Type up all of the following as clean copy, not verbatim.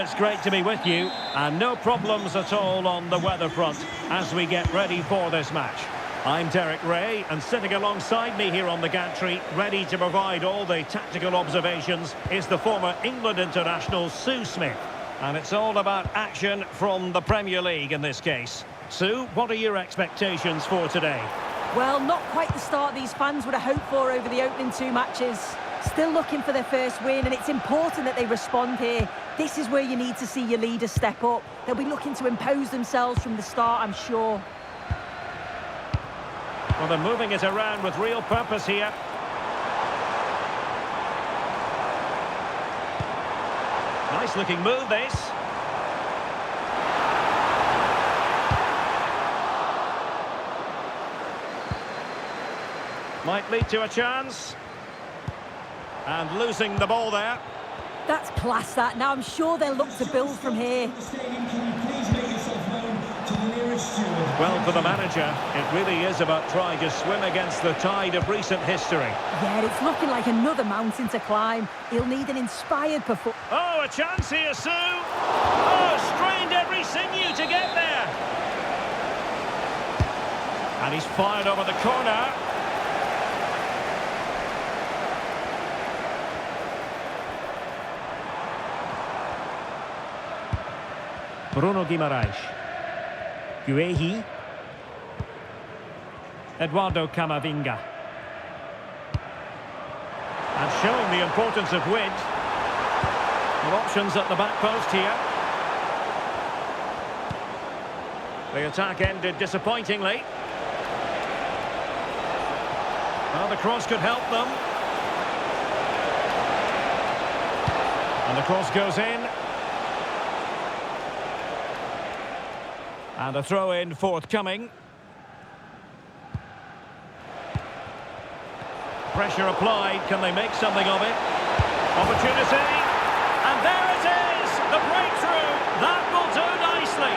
It's great to be with you, and no problems at all on the weather front as we get ready for this match. I'm Derek Ray, and sitting alongside me here on the gantry, ready to provide all the tactical observations, is the former England international Sue Smith. And it's all about action from the Premier League in this case. Sue, what are your expectations for today? Well, not quite the start these fans would have hoped for over the opening two matches. Still looking for their first win, and it's important that they respond here. This is where you need to see your leaders step up. They'll be looking to impose themselves from the start, I'm sure. Well, they're moving it around with real purpose here. Nice looking move, this. Might lead to a chance. And losing the ball there. That's class, that. Now I'm sure they'll look to build from here. Well, for the manager, it really is about trying to swim against the tide of recent history. Yeah, it's looking like another mountain to climb. He'll need an inspired performance. Oh, a chance here, Sue. Oh, strained every sinew to get there. And he's fired over the corner. Bruno Guimaraes. Guehi. Eduardo Camavinga. And showing the importance of width. Well, options at the back post here. The attack ended disappointingly. Well, the cross could help them. And the cross goes in. And a throw-in forthcoming. Pressure applied. Can they make something of it? Opportunity. And there it is! The breakthrough! That will do nicely.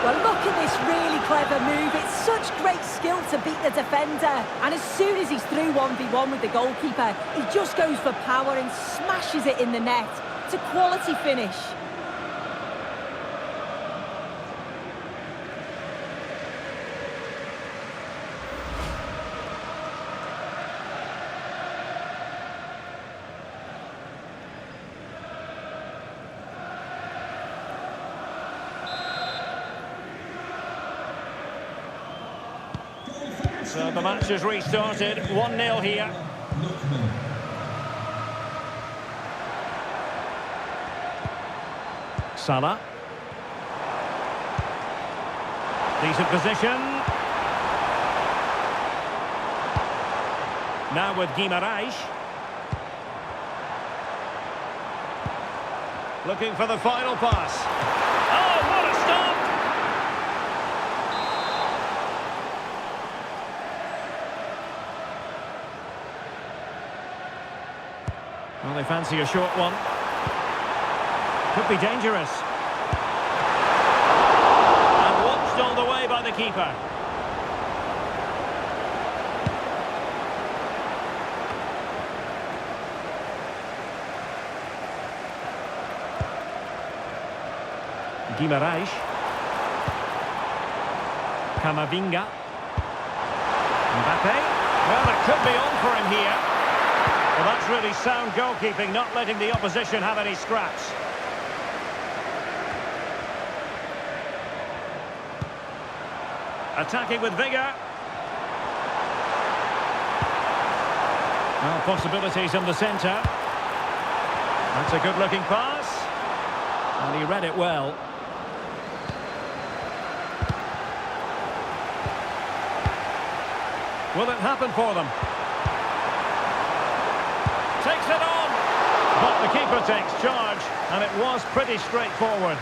Well, look at this really clever move. It's such great skill to beat the defender. And as soon as he's through 1v1 with the goalkeeper, he just goes for power and smashes it in the net. It's a quality finish. So the match has restarted, 1-0 here. Salah. Decent position. Now with Guimaraes. Looking for the final pass. Oh, what a stop! Well, they fancy a short one. Could be dangerous. And watched all the way by the keeper. Guimaraes. Camavinga. Mbappe. Well, it could be on for him here. Well, that's really sound goalkeeping, not letting the opposition have any scraps. Attacking with vigour. Well, possibilities in the centre. That's a good-looking pass. And he read it well. Will it happen for them? Takes it on, but the keeper takes charge, and it was pretty straightforward.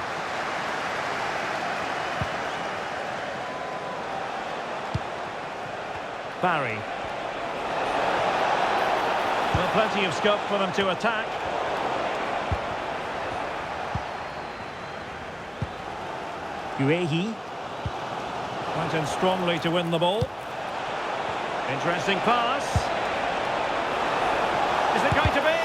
Barry. Well, plenty of scope for them to attack. Guehi. Went in strongly to win the ball. Interesting pass. Is it going to be?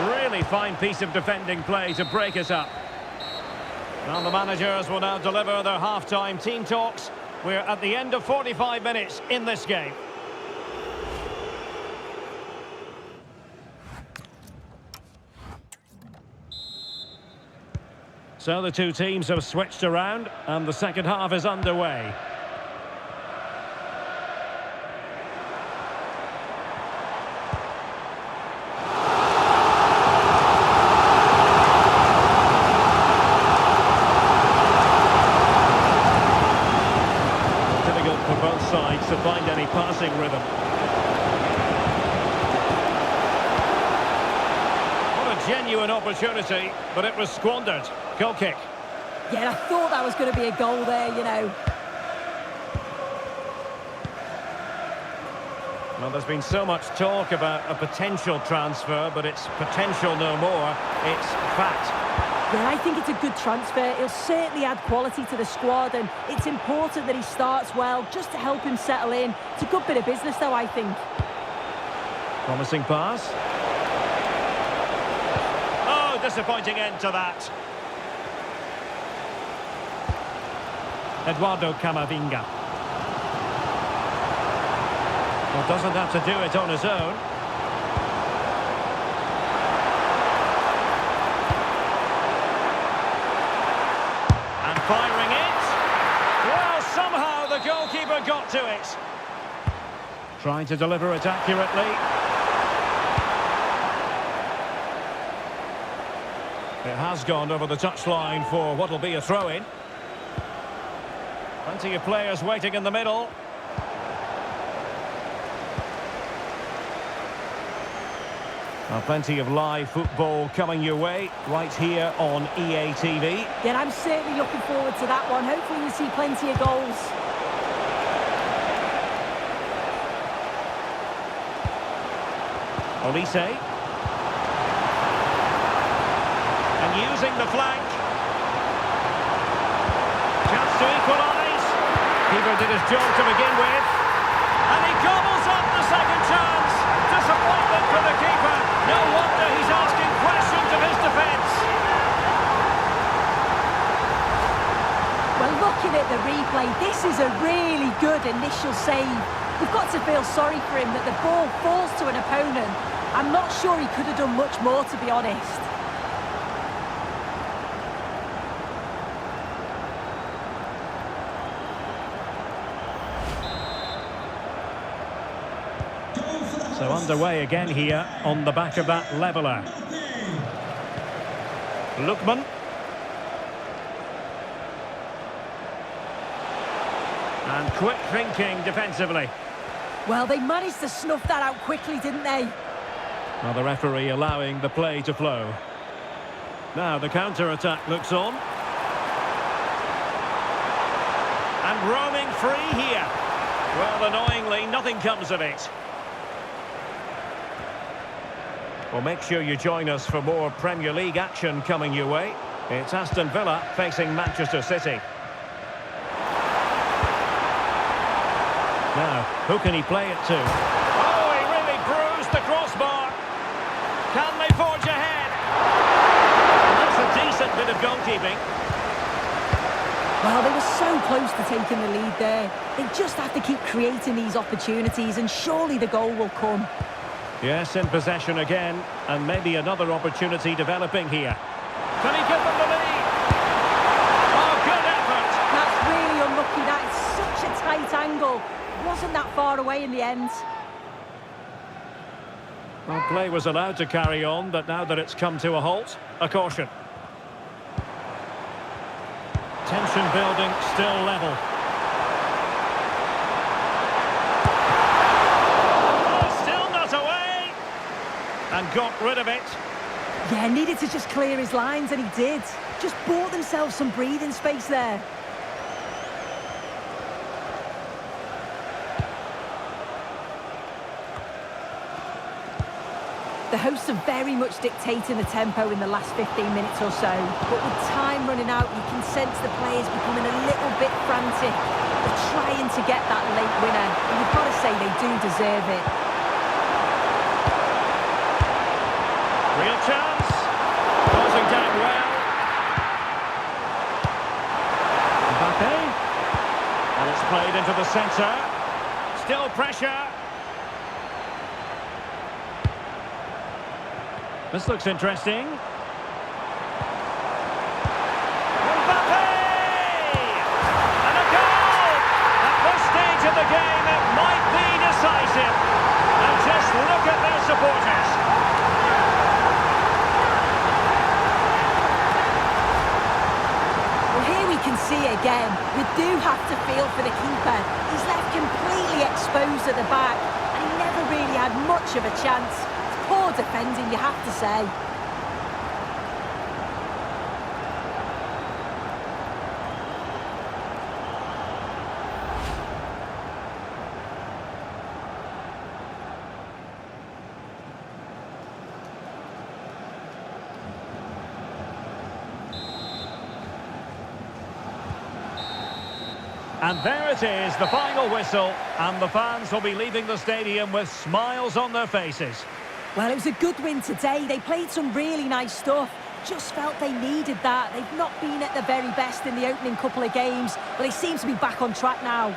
Really fine piece of defending play to break us up. Well, the managers will now deliver their half-time team talks. We're at the end of 45 minutes in this game. So the two teams have switched around and the second half is underway. Difficult for both sides to find any passing rhythm. Genuine opportunity, but it was squandered. Goal kick. Yeah, I thought that was going to be a goal there, you know. Well, there's been so much talk about a potential transfer, but it's potential no more. It's fact. Yeah, I think it's a good transfer. He'll certainly add quality to the squad, and it's important that he starts well, just to help him settle in. It's a good bit of business, though, I think. Promising pass. Disappointing end to that. Eduardo Camavinga. Well, doesn't have to do it on his own. And firing it. Well, somehow the goalkeeper got to it. Trying to deliver it accurately. It has gone over the touchline for what will be a throw-in. Plenty of players waiting in the middle. Well, plenty of live football coming your way right here on EA TV. Yeah, I'm certainly looking forward to that one. Hopefully we see plenty of goals. Olise. Using the flank. Chance to equalise. Keeper did his job to begin with. And he gobbles up the second chance. Disappointment for the keeper. No wonder he's asking questions of his defence. Well, looking at the replay, this is a really good initial save. We've got to feel sorry for him that the ball falls to an opponent. I'm not sure he could have done much more, to be honest. So underway again here on the back of that leveller. Lookman. And quick thinking defensively. Well, they managed to snuff that out quickly, didn't they? Well, the referee allowing the play to flow. Now the counter-attack looks on. And roaming free here. Well, annoyingly, nothing comes of it. Well, make sure you join us for more Premier League action coming your way. It's Aston Villa facing Manchester City. Now, who can he play it to? Oh, he really bruised the crossbar. Can they forge ahead? That's a decent bit of goalkeeping. Well, they were so close to taking the lead there. They just have to keep creating these opportunities, and surely the goal will come. Yes, in possession again, and maybe another opportunity developing here. Can he give them the lead? Oh, good effort! That's really unlucky. That is such a tight angle. Wasn't that far away in the end. Well, play was allowed to carry on, but now that it's come to a halt, a caution. Tension building, still level. And got rid of it. Yeah, needed to just clear his lines, and he did. Just bought themselves some breathing space there. The hosts are very much dictating the tempo in the last 15 minutes or so. But with time running out, you can sense the players becoming a little bit frantic. They're trying to get that late winner, and you've got to say they do deserve it. Real chance. Closing down well. Mbappe. And it's played into the centre. Still pressure. This looks interesting. Mbappe! And a goal! At this stage of the game, it might be decisive. And just look at their supporters. Well, here we can see again, we do have to feel for the keeper. He's left completely exposed at the back, and he never really had much of a chance. Poor defending, you have to say. And there it is, the final whistle, and the fans will be leaving the stadium with smiles on their faces. Well, it was a good win today. They played some really nice stuff. Just felt they needed that. They've not been at the very best in the opening couple of games, but they seem to be back on track now.